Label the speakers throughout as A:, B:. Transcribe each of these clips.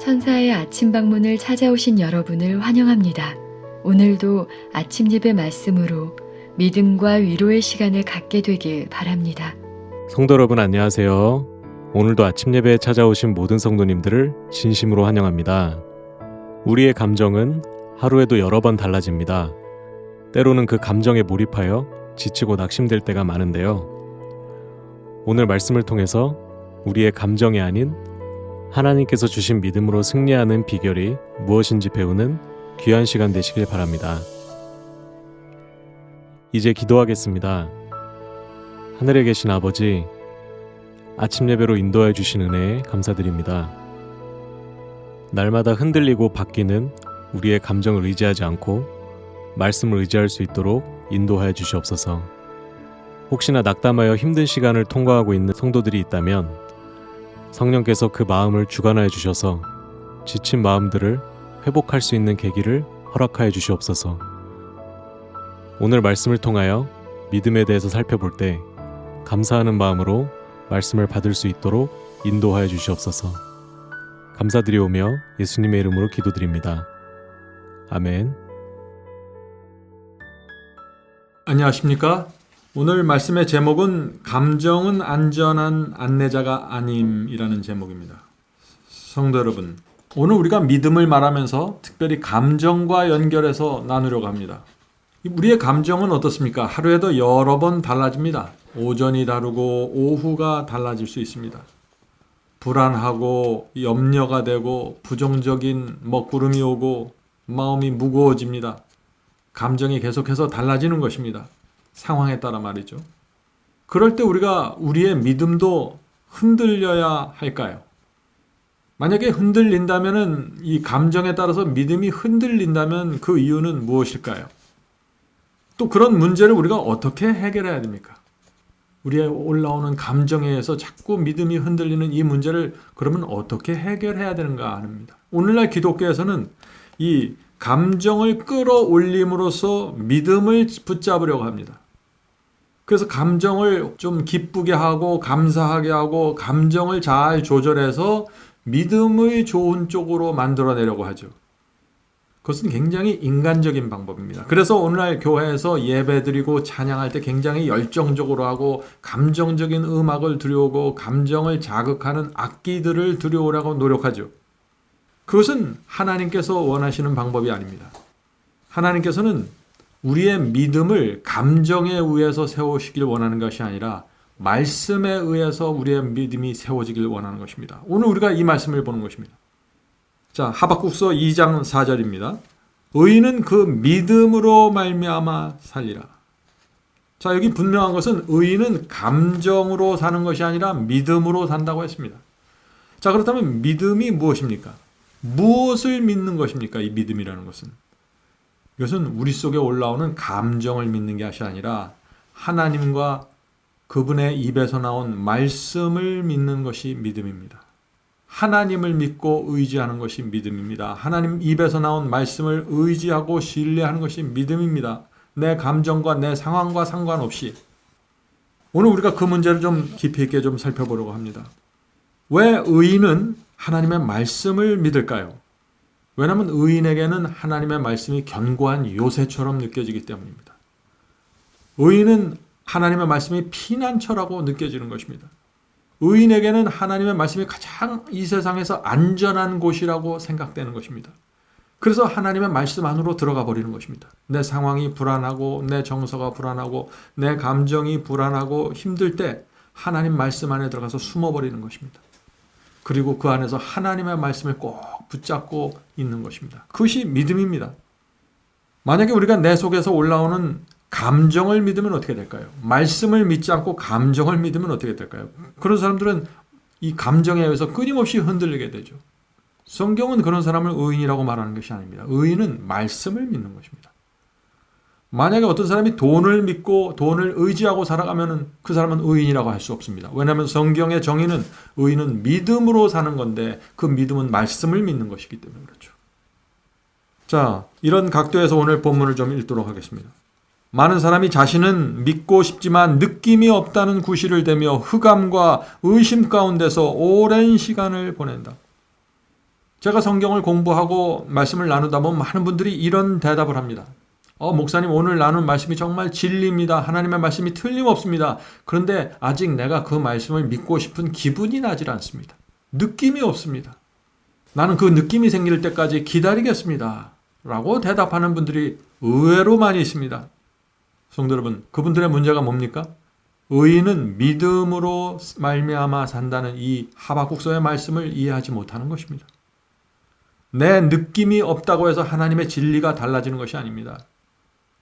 A: 천사의 아침 방문을 찾아오신 여러분을 환영합니다. 오늘도 아침 예배 말씀으로 믿음과 위로의 시간을 갖게 되길 바랍니다.
B: 성도 여러분 안녕하세요. 오늘도 아침 예배에 찾아오신 모든 성도님들을 진심으로 환영합니다. 우리의 감정은 하루에도 여러 번 달라집니다. 때로는 그 감정에 몰입하여 지치고 낙심될 때가 많은데요. 오늘 말씀을 통해서 우리의 감정이 아닌 하나님께서 주신 믿음으로 승리하는 비결이 무엇인지 배우는 귀한 시간 되시길 바랍니다. 이제 기도하겠습니다. 하늘에 계신 아버지, 아침 예배로 인도해 주신 은혜에 감사드립니다. 날마다 흔들리고 바뀌는 우리의 감정을 의지하지 않고 말씀을 의지할 수 있도록 인도하여 주시옵소서. 혹시나 낙담하여 힘든 시간을 통과하고 있는 성도들이 있다면 성령께서 그 마음을 주관하여 주셔서 지친 마음들을 회복할 수 있는 계기를 허락하여 주시옵소서. 오늘 말씀을 통하여 믿음에 대해서 살펴볼 때 감사하는 마음으로 말씀을 받을 수 있도록 인도하여 주시옵소서. 감사드리오며 예수님의 이름으로 기도드립니다. 아멘.
C: 안녕하십니까? 오늘 말씀의 제목은 감정은 안전한 안내자가 아님이라는 제목입니다. 성도 여러분, 오늘 우리가 믿음을 말하면서 특별히 감정과 연결해서 나누려고 합니다. 우리의 감정은 어떻습니까? 하루에도 여러 번 달라집니다. 오전이 다르고 오후가 달라질 수 있습니다. 불안하고 염려가 되고 부정적인 먹구름이 오고 마음이 무거워집니다. 감정이 계속해서 달라지는 것입니다. 상황에 따라 말이죠. 그럴 때 우리가 우리의 믿음도 흔들려야 할까요? 만약에 흔들린다면 이 감정에 따라서 믿음이 흔들린다면 그 이유는 무엇일까요? 또 그런 문제를 우리가 어떻게 해결해야 됩니까? 우리의 올라오는 감정에 의해서 자꾸 믿음이 흔들리는 이 문제를 그러면 어떻게 해결해야 되는가 합니다. 오늘날 기독교에서는 이 감정을 끌어올림으로써 믿음을 붙잡으려고 합니다. 그래서 감정을 좀 기쁘게 하고 감사하게 하고 감정을 잘 조절해서 믿음의 좋은 쪽으로 만들어내려고 하죠. 그것은 굉장히 인간적인 방법입니다. 그래서 오늘날 교회에서 예배드리고 찬양할 때 굉장히 열정적으로 하고 감정적인 음악을 들여오고 감정을 자극하는 악기들을 들여오라고 노력하죠. 그것은 하나님께서 원하시는 방법이 아닙니다. 하나님께서는 우리의 믿음을 감정에 의해서 세우시길 원하는 것이 아니라 말씀에 의해서 우리의 믿음이 세워지길 원하는 것입니다. 오늘 우리가 이 말씀을 보는 것입니다. 자, 하박국서 2장 4절입니다. 의인은 그 믿음으로 말미암아 살리라. 자, 여기 분명한 것은 의인은 감정으로 사는 것이 아니라 믿음으로 산다고 했습니다. 자, 그렇다면 믿음이 무엇입니까? 무엇을 믿는 것입니까? 이 믿음이라는 것은. 이것은 우리 속에 올라오는 감정을 믿는 것이 아니라 하나님과 그분의 입에서 나온 말씀을 믿는 것이 믿음입니다. 하나님을 믿고 의지하는 것이 믿음입니다. 하나님 입에서 나온 말씀을 의지하고 신뢰하는 것이 믿음입니다. 내 감정과 내 상황과 상관없이. 오늘 우리가 그 문제를 좀 깊이 있게 좀 살펴보려고 합니다. 왜 의인은 하나님의 말씀을 믿을까요? 왜냐하면 의인에게는 하나님의 말씀이 견고한 요새처럼 느껴지기 때문입니다. 의인은 하나님의 말씀이 피난처라고 느껴지는 것입니다. 의인에게는 하나님의 말씀이 가장 이 세상에서 안전한 곳이라고 생각되는 것입니다. 그래서 하나님의 말씀 안으로 들어가 버리는 것입니다. 내 상황이 불안하고 내 정서가 불안하고 내 감정이 불안하고 힘들 때 하나님 말씀 안에 들어가서 숨어버리는 것입니다. 그리고 그 안에서 하나님의 말씀을 꼭 붙잡고 있는 것입니다. 그것이 믿음입니다. 만약에 우리가 내 속에서 올라오는 감정을 믿으면 어떻게 될까요? 말씀을 믿지 않고 감정을 믿으면 어떻게 될까요? 그런 사람들은 이 감정에 의해서 끊임없이 흔들리게 되죠. 성경은 그런 사람을 의인이라고 말하는 것이 아닙니다. 의인은 말씀을 믿는 것입니다. 만약에 어떤 사람이 돈을 믿고 돈을 의지하고 살아가면 그 사람은 의인이라고 할 수 없습니다. 왜냐하면 성경의 정의는 의인은 믿음으로 사는 건데 그 믿음은 말씀을 믿는 것이기 때문에 그렇죠. 자, 이런 각도에서 오늘 본문을 좀 읽도록 하겠습니다. 많은 사람이 자신은 믿고 싶지만 느낌이 없다는 구실을 대며 흑암과 의심 가운데서 오랜 시간을 보낸다. 제가 성경을 공부하고 말씀을 나누다 보면 많은 분들이 이런 대답을 합니다. 목사님, 오늘 나눈 말씀이 정말 진리입니다. 하나님의 말씀이 틀림없습니다. 그런데 아직 내가 그 말씀을 믿고 싶은 기분이 나질 않습니다. 느낌이 없습니다. 나는 그 느낌이 생길 때까지 기다리겠습니다. 라고 대답하는 분들이 의외로 많이 있습니다. 성도 여러분, 그분들의 문제가 뭡니까? 의인은 믿음으로 말미암아 산다는 이 하박국서의 말씀을 이해하지 못하는 것입니다. 내 느낌이 없다고 해서 하나님의 진리가 달라지는 것이 아닙니다.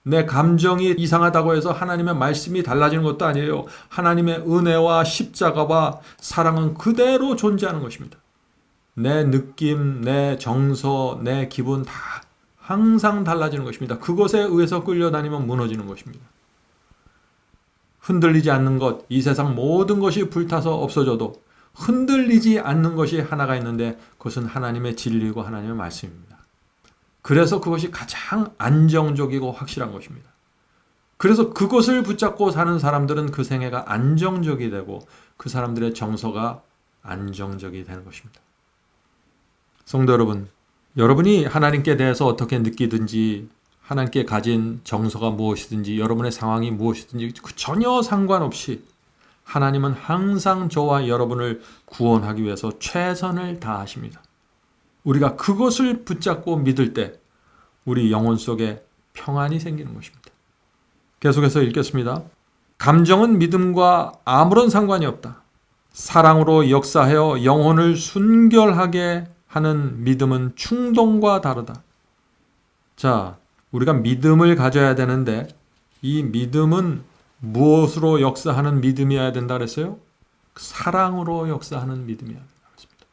C: 내 감정이 이상하다고 해서 하나님의 말씀이 달라지는 것도 아니에요. 하나님의 은혜와 십자가와 사랑은 그대로 존재하는 것입니다. 내 느낌, 내 정서, 내 기분 다 항상 달라지는 것입니다. 그것에 의해서 끌려다니면 무너지는 것입니다. 흔들리지 않는 것, 이 세상 모든 것이 불타서 없어져도 흔들리지 않는 것이 하나가 있는데 그것은 하나님의 진리고 하나님의 말씀입니다. 그래서 그것이 가장 안정적이고 확실한 것입니다. 그래서 그것을 붙잡고 사는 사람들은 그 생애가 안정적이 되고 그 사람들의 정서가 안정적이 되는 것입니다. 성도 여러분, 여러분이 하나님께 대해서 어떻게 느끼든지 하나님께 가진 정서가 무엇이든지 여러분의 상황이 무엇이든지 전혀 상관없이 하나님은 항상 저와 여러분을 구원하기 위해서 최선을 다하십니다. 우리가 그것을 붙잡고 믿을 때 우리 영혼 속에 평안이 생기는 것입니다. 계속해서 읽겠습니다. 감정은 믿음과 아무런 상관이 없다. 사랑으로 역사하여 영혼을 순결하게 하는 믿음은 충동과 다르다. 자, 우리가 믿음을 가져야 되는데 이 믿음은 무엇으로 역사하는 믿음이어야 된다 그랬어요? 사랑으로 역사하는 믿음이어야 된다 그랬습니다.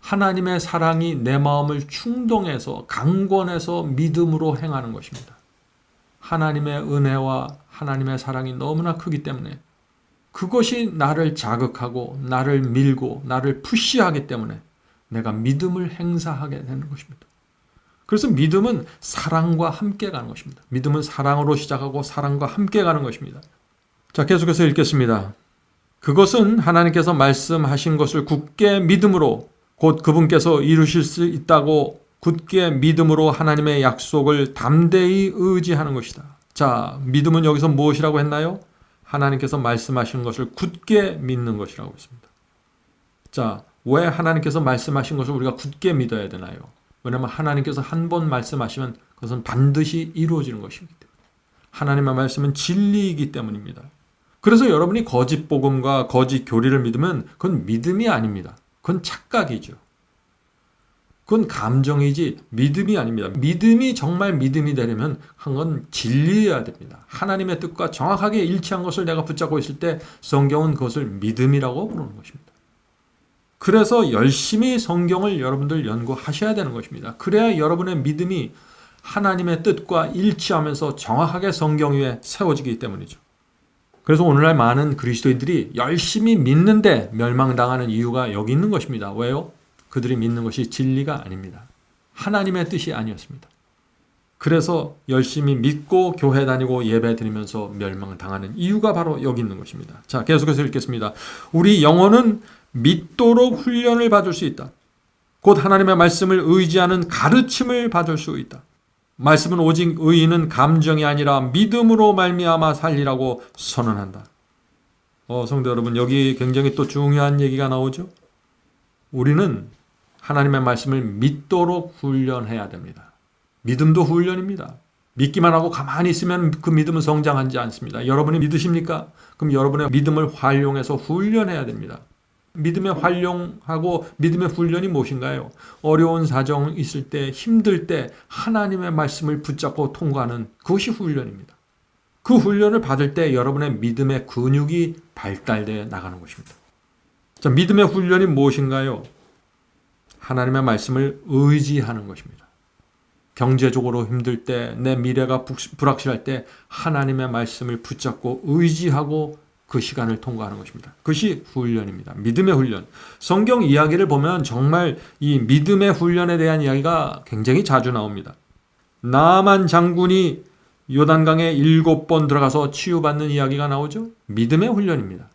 C: 하나님의 사랑이 내 마음을 충동해서 강권해서 믿음으로 행하는 것입니다. 하나님의 은혜와 하나님의 사랑이 너무나 크기 때문에 그것이 나를 자극하고 나를 밀고 나를 푸시하기 때문에 내가 믿음을 행사하게 되는 것입니다. 그래서 믿음은 사랑과 함께 가는 것입니다. 믿음은 사랑으로 시작하고 사랑과 함께 가는 것입니다. 자, 계속해서 읽겠습니다. 그것은 하나님께서 말씀하신 것을 굳게 믿음으로 곧 그분께서 이루실 수 있다고 굳게 믿음으로 하나님의 약속을 담대히 의지하는 것이다. 자, 믿음은 여기서 무엇이라고 했나요? 하나님께서 말씀하신 것을 굳게 믿는 것이라고 했습니다. 자, 왜 하나님께서 말씀하신 것을 우리가 굳게 믿어야 되나요? 왜냐하면 하나님께서 한 번 말씀하시면 그것은 반드시 이루어지는 것이기 때문에 하나님의 말씀은 진리이기 때문입니다. 그래서 여러분이 거짓 복음과 거짓 교리를 믿으면 그건 믿음이 아닙니다. 그건 착각이죠. 그건 감정이지 믿음이 아닙니다. 믿음이 정말 믿음이 되려면 한 건 진리여야 됩니다. 하나님의 뜻과 정확하게 일치한 것을 내가 붙잡고 있을 때 성경은 그것을 믿음이라고 부르는 것입니다. 그래서 열심히 성경을 여러분들 연구하셔야 되는 것입니다. 그래야 여러분의 믿음이 하나님의 뜻과 일치하면서 정확하게 성경 위에 세워지기 때문이죠. 그래서 오늘날 많은 그리스도인들이 열심히 믿는데 멸망당하는 이유가 여기 있는 것입니다. 왜요? 그들이 믿는 것이 진리가 아닙니다. 하나님의 뜻이 아니었습니다. 그래서 열심히 믿고 교회 다니고 예배 드리면서 멸망당하는 이유가 바로 여기 있는 것입니다. 자, 계속해서 읽겠습니다. 우리 영혼은 믿도록 훈련을 받을 수 있다. 곧 하나님의 말씀을 의지하는 가르침을 받을 수 있다. 말씀은 오직 의인은 감정이 아니라 믿음으로 말미암아 살리라고 선언한다. 성도 여러분, 여기 굉장히 또 중요한 얘기가 나오죠. 우리는 하나님의 말씀을 믿도록 훈련해야 됩니다. 믿음도 훈련입니다. 믿기만 하고 가만히 있으면 그 믿음은 성장하지 않습니다. 여러분이 믿으십니까? 그럼 여러분의 믿음을 활용해서 훈련해야 됩니다. 믿음의 활용하고 믿음의 훈련이 무엇인가요? 어려운 사정 있을 때, 힘들 때 하나님의 말씀을 붙잡고 통과하는 그것이 훈련입니다. 그 훈련을 받을 때 여러분의 믿음의 근육이 발달되어 나가는 것입니다. 자, 믿음의 훈련이 무엇인가요? 하나님의 말씀을 의지하는 것입니다. 경제적으로 힘들 때, 내 미래가 불확실할 때 하나님의 말씀을 붙잡고 의지하고 그 시간을 통과하는 것입니다. 그것이 훈련입니다. 믿음의 훈련. 성경 이야기를 보면 정말 이 믿음의 훈련에 대한 이야기가 굉장히 자주 나옵니다. 나만 장군이 요단강에 7번 들어가서 치유받는 이야기가 나오죠. 믿음의 훈련입니다.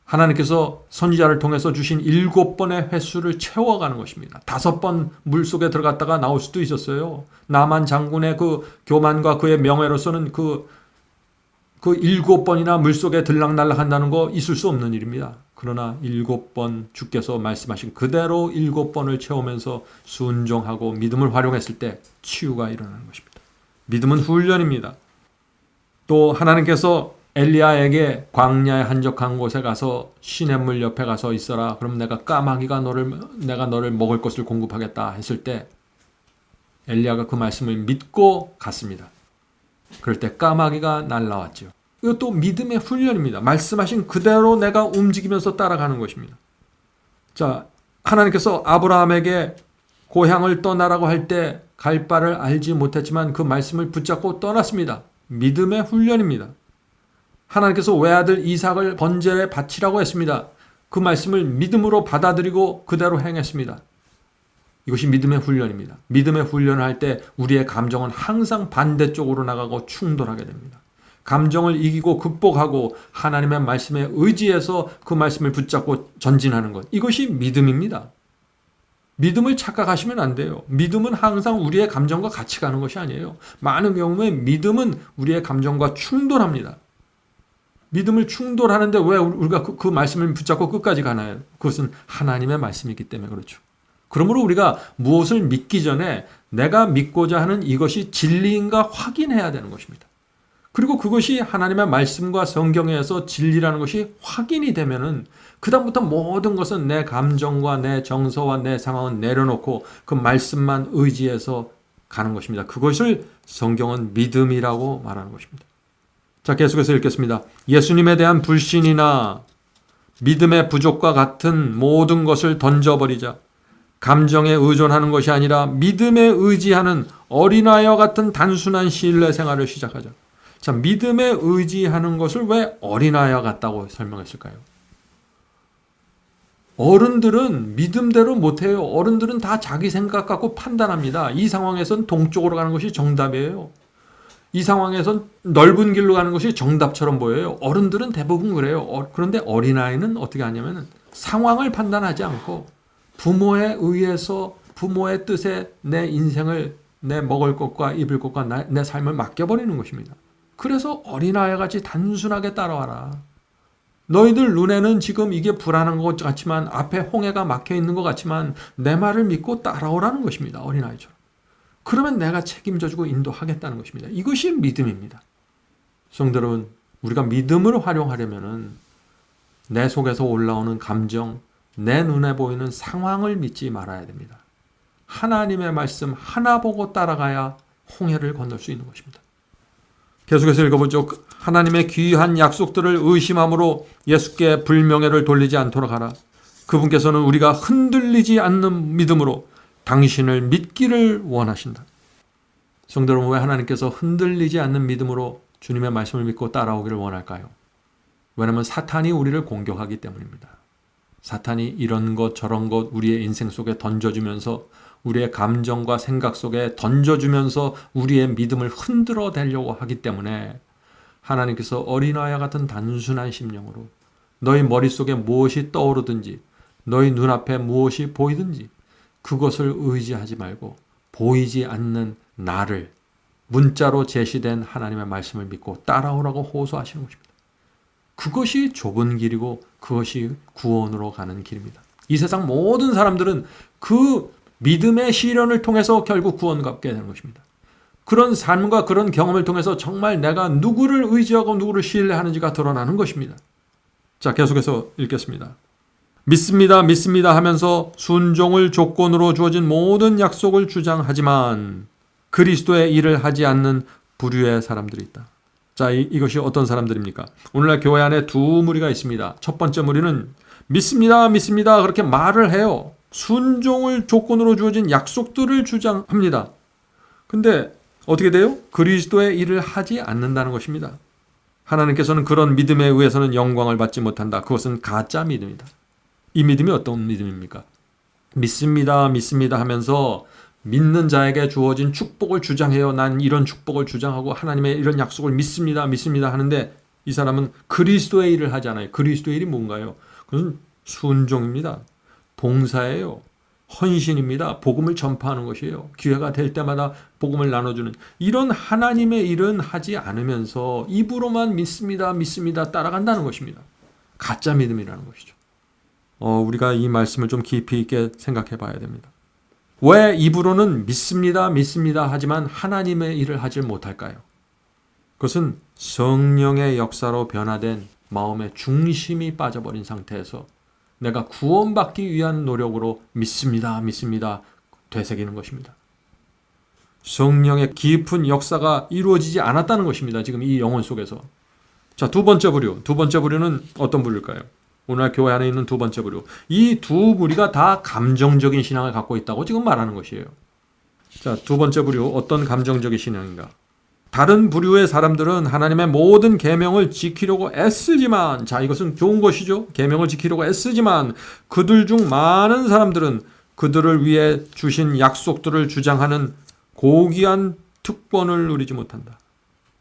C: 하나님께서 선지자를 통해서 주신 7번의 횟수를 채워가는 것입니다. 5번 물속에 들어갔다가 나올 수도 있었어요. 나만 장군의 그 교만과 그의 명예로서는 그 7번이나 물속에 들락날락 한다는 거 있을 수 없는 일입니다. 그러나 7번 주께서 말씀하신 그대로 7번을 채우면서 순종하고 믿음을 활용했을 때 치유가 일어나는 것입니다. 믿음은 훈련입니다. 또 하나님께서 엘리야에게 광야의 한적한 곳에 가서 시냇물 옆에 가서 있어라. 그럼 내가 내가 너를 먹을 것을 공급하겠다 했을 때 엘리야가 그 말씀을 믿고 갔습니다. 그럴 때 까마귀가 날라왔죠. 이것도 믿음의 훈련입니다. 말씀하신 그대로 내가 움직이면서 따라가는 것입니다. 자, 하나님께서 아브라함에게 고향을 떠나라고 할 때 갈 바를 알지 못했지만 그 말씀을 붙잡고 떠났습니다. 믿음의 훈련입니다. 하나님께서 외아들 이삭을 번제에 바치라고 했습니다. 그 말씀을 믿음으로 받아들이고 그대로 행했습니다. 이것이 믿음의 훈련입니다. 믿음의 훈련을 할 때 우리의 감정은 항상 반대쪽으로 나가고 충돌하게 됩니다. 감정을 이기고 극복하고 하나님의 말씀에 의지해서 그 말씀을 붙잡고 전진하는 것. 이것이 믿음입니다. 믿음을 착각하시면 안 돼요. 믿음은 항상 우리의 감정과 같이 가는 것이 아니에요. 많은 경우에 믿음은 우리의 감정과 충돌합니다. 믿음을 충돌하는데 왜 우리가 그 말씀을 붙잡고 끝까지 가나요? 그것은 하나님의 말씀이기 때문에 그렇죠. 그러므로 우리가 무엇을 믿기 전에 내가 믿고자 하는 이것이 진리인가 확인해야 되는 것입니다. 그리고 그것이 하나님의 말씀과 성경에서 진리라는 것이 확인이 되면은 그다음부터 모든 것은 내 감정과 내 정서와 내 상황은 내려놓고 그 말씀만 의지해서 가는 것입니다. 그것을 성경은 믿음이라고 말하는 것입니다. 자, 계속해서 읽겠습니다. 예수님에 대한 불신이나 믿음의 부족과 같은 모든 것을 던져버리자. 감정에 의존하는 것이 아니라 믿음에 의지하는 어린아이와 같은 단순한 신뢰 생활을 시작하자. 자, 믿음에 의지하는 것을 왜 어린아이와 같다고 설명했을까요? 어른들은 믿음대로 못해요. 어른들은 다 자기 생각 갖고 판단합니다. 이 상황에선 동쪽으로 가는 것이 정답이에요. 이 상황에선 넓은 길로 가는 것이 정답처럼 보여요. 어른들은 대부분 그래요. 그런데 어린아이는 어떻게 하냐면 상황을 판단하지 않고 부모에 의해서 부모의 뜻에 내 인생을 내 먹을 것과 입을 것과 내 삶을 맡겨버리는 것입니다. 그래서 어린아이같이 단순하게 따라와라. 너희들 눈에는 지금 이게 불안한 것 같지만 앞에 홍해가 막혀 있는 것 같지만 내 말을 믿고 따라오라는 것입니다. 어린아이처럼. 그러면 내가 책임져주고 인도하겠다는 것입니다. 이것이 믿음입니다. 성도 여러분, 우리가 믿음을 활용하려면은 내 속에서 올라오는 감정, 내 눈에 보이는 상황을 믿지 말아야 됩니다. 하나님의 말씀 하나 보고 따라가야 홍해를 건널 수 있는 것입니다. 계속해서 읽어보죠. 하나님의 귀한 약속들을 의심함으로 예수께 불명예를 돌리지 않도록 하라. 그분께서는 우리가 흔들리지 않는 믿음으로 당신을 믿기를 원하신다. 성도 여러분, 왜 하나님께서 흔들리지 않는 믿음으로 주님의 말씀을 믿고 따라오기를 원할까요? 왜냐하면 사탄이 우리를 공격하기 때문입니다. 사탄이 이런 것 저런 것 우리의 인생 속에 던져주면서 우리의 감정과 생각 속에 던져주면서 우리의 믿음을 흔들어 대려고 하기 때문에 하나님께서 어린아이와 같은 단순한 심령으로 너희 머릿속에 무엇이 떠오르든지 너희 눈앞에 무엇이 보이든지 그것을 의지하지 말고 보이지 않는 나를 문자로 제시된 하나님의 말씀을 믿고 따라오라고 호소하시는 것입니다. 그것이 좁은 길이고 그것이 구원으로 가는 길입니다. 이 세상 모든 사람들은 그 믿음의 시련을 통해서 결국 구원받게 되는 것입니다. 그런 삶과 그런 경험을 통해서 정말 내가 누구를 의지하고 누구를 신뢰하는지가 드러나는 것입니다. 자, 계속해서 읽겠습니다. 믿습니다, 믿습니다 하면서 순종을 조건으로 주어진 모든 약속을 주장하지만 그리스도의 일을 하지 않는 부류의 사람들이 있다. 자, 이것이 어떤 사람들입니까? 오늘날 교회 안에 두 무리가 있습니다. 첫 번째 무리는 믿습니다, 믿습니다 그렇게 말을 해요. 순종을 조건으로 주어진 약속들을 주장합니다. 근데 어떻게 돼요? 그리스도의 일을 하지 않는다는 것입니다. 하나님께서는 그런 믿음에 의해서는 영광을 받지 못한다. 그것은 가짜 믿음이다. 이 믿음이 어떤 믿음입니까? 믿습니다, 믿습니다 하면서 믿는 자에게 주어진 축복을 주장해요. 난 이런 축복을 주장하고 하나님의 이런 약속을 믿습니다, 믿습니다 하는데 이 사람은 그리스도의 일을 하잖아요. 그리스도의 일이 뭔가요? 그것은 순종입니다. 봉사예요. 헌신입니다. 복음을 전파하는 것이에요. 기회가 될 때마다 복음을 나눠주는 이런 하나님의 일은 하지 않으면서 입으로만 믿습니다. 믿습니다. 따라간다는 것입니다. 가짜 믿음이라는 것이죠. 우리가 이 말씀을 좀 깊이 있게 생각해 봐야 됩니다. 왜 입으로는 믿습니다. 믿습니다. 하지만 하나님의 일을 하지 못할까요? 그것은 성령의 역사로 변화된 마음의 중심이 빠져버린 상태에서 내가 구원받기 위한 노력으로 믿습니다. 믿습니다. 되새기는 것입니다. 성령의 깊은 역사가 이루어지지 않았다는 것입니다. 지금 이 영혼 속에서. 자, 두 번째 부류. 두 번째 부류는 어떤 부류일까요? 오늘 교회 안에 있는 두 번째 부류. 이 두 부류가 다 감정적인 신앙을 갖고 있다고 지금 말하는 것이에요. 자, 두 번째 부류. 어떤 감정적인 신앙인가? 다른 부류의 사람들은 하나님의 모든 계명을 지키려고 애쓰지만, 자, 이것은 좋은 것이죠. 계명을 지키려고 애쓰지만 그들 중 많은 사람들은 그들을 위해 주신 약속들을 주장하는 고귀한 특권을 누리지 못한다.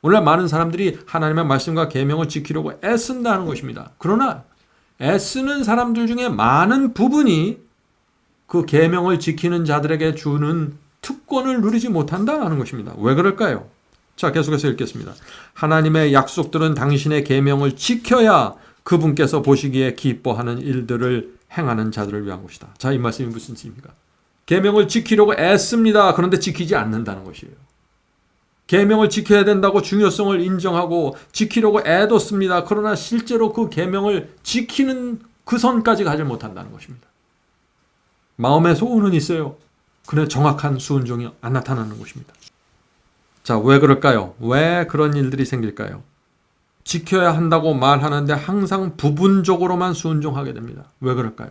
C: 오늘 많은 사람들이 하나님의 말씀과 계명을 지키려고 애쓴다는 것입니다. 그러나 애쓰는 사람들 중에 많은 부분이 그 계명을 지키는 자들에게 주는 특권을 누리지 못한다는 것입니다. 왜 그럴까요? 자, 계속해서 읽겠습니다. 하나님의 약속들은 당신의 계명을 지켜야 그분께서 보시기에 기뻐하는 일들을 행하는 자들을 위한 것이다. 자, 이 말씀이 무슨 뜻입니까? 계명을 지키려고 애씁니다. 그런데 지키지 않는다는 것이에요. 계명을 지켜야 된다고 중요성을 인정하고 지키려고 애뒀습니다. 그러나 실제로 그 계명을 지키는 그 선까지 가지 못한다는 것입니다. 마음의 소원은 있어요. 그런데 정확한 순종이 안 나타나는 것입니다. 자, 왜 그럴까요? 왜 그런 일들이 생길까요? 지켜야 한다고 말하는데 항상 부분적으로만 순종하게 됩니다. 왜 그럴까요?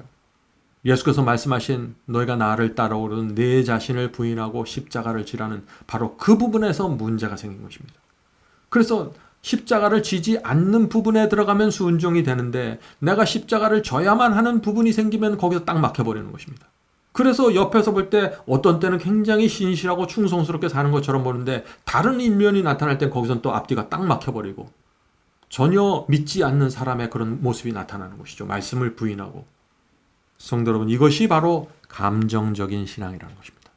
C: 예수께서 말씀하신 너희가 나를 따라오르는 내 자신을 부인하고 십자가를 지라는 바로 그 부분에서 문제가 생긴 것입니다. 그래서 십자가를 지지 않는 부분에 들어가면 순종이 되는데 내가 십자가를 져야만 하는 부분이 생기면 거기서 딱 막혀버리는 것입니다. 그래서 옆에서 볼 때 어떤 때는 굉장히 신실하고 충성스럽게 사는 것처럼 보는데 다른 일면이 나타날 때 거기선 또 앞뒤가 딱 막혀버리고 전혀 믿지 않는 사람의 그런 모습이 나타나는 것이죠. 말씀을 부인하고. 성도 여러분, 이것이 바로 감정적인 신앙이라는 것입니다.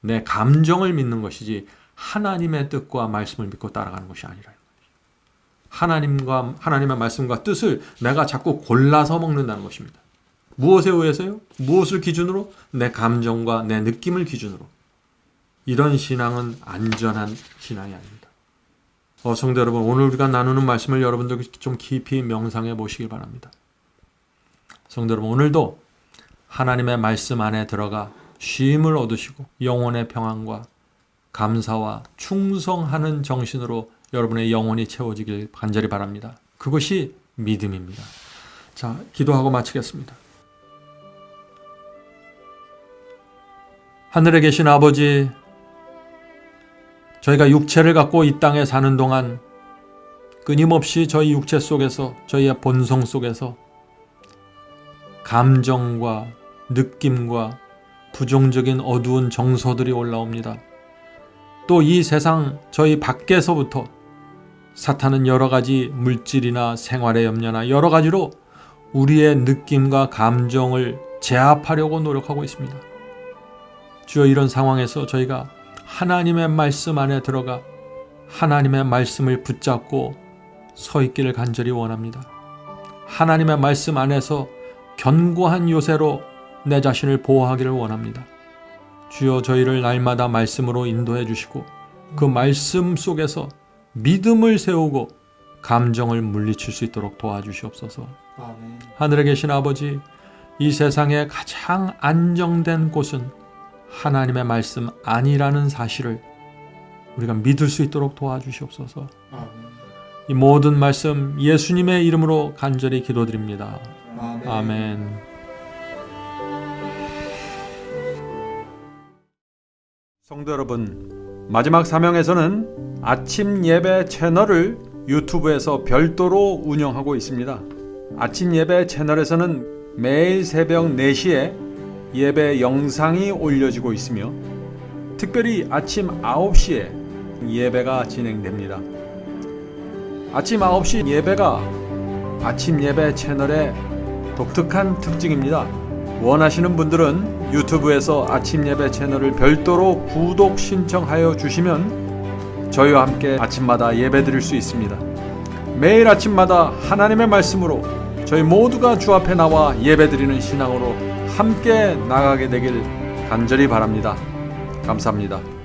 C: 내 감정을 믿는 것이지 하나님의 뜻과 말씀을 믿고 따라가는 것이 아니라는 것이죠. 하나님의 말씀과 뜻을 내가 자꾸 골라서 먹는다는 것입니다. 무엇에 의해서요? 무엇을 기준으로? 내 감정과 내 느낌을 기준으로. 이런 신앙은 안전한 신앙이 아닙니다. 성도 여러분, 오늘 우리가 나누는 말씀을 여러분들 좀 깊이 명상해 보시길 바랍니다. 성도 여러분, 오늘도 하나님의 말씀 안에 들어가 쉼을 얻으시고 영혼의 평안과 감사와 충성하는 정신으로 여러분의 영혼이 채워지길 간절히 바랍니다. 그것이 믿음입니다. 자, 기도하고 마치겠습니다. 하늘에 계신 아버지, 저희가 육체를 갖고 이 땅에 사는 동안 끊임없이 저희 육체 속에서, 저희의 본성 속에서 감정과 느낌과 부정적인 어두운 정서들이 올라옵니다. 또 이 세상 저희 밖에서부터 사탄은 여러 가지 물질이나 생활의 염려나 여러 가지로 우리의 느낌과 감정을 제압하려고 노력하고 있습니다. 주여, 이런 상황에서 저희가 하나님의 말씀 안에 들어가 하나님의 말씀을 붙잡고 서 있기를 간절히 원합니다. 하나님의 말씀 안에서 견고한 요새로 내 자신을 보호하기를 원합니다. 주여, 저희를 날마다 말씀으로 인도해 주시고 그 말씀 속에서 믿음을 세우고 감정을 물리칠 수 있도록 도와주시옵소서.
D: 아멘.
C: 하늘에 계신 아버지, 이 세상에 가장 안정된 곳은 하나님의 말씀 아니라는 사실을 우리가 믿을 수 있도록 도와주시옵소서.
D: 아멘.
C: 이 모든 말씀 예수님의 이름으로 간절히 기도드립니다.
D: 아멘.
C: 아멘. 성도 여러분, 마지막 사명에서는 아침 예배 채널을 유튜브에서 별도로 운영하고 있습니다. 아침 예배 채널에서는 매일 새벽 4시에 예배 영상이 올려지고 있으며 특별히 아침 9시에 예배가 진행됩니다. 아침 9시 예배가 아침 예배 채널의 독특한 특징입니다. 원하시는 분들은 유튜브에서 아침 예배 채널을 별도로 구독 신청하여 주시면 저희와 함께 아침마다 예배 드릴 수 있습니다. 매일 아침마다 하나님의 말씀으로 저희 모두가 주 앞에 나와 예배 드리는 신앙으로 함께 나가게 되길 간절히 바랍니다. 감사합니다.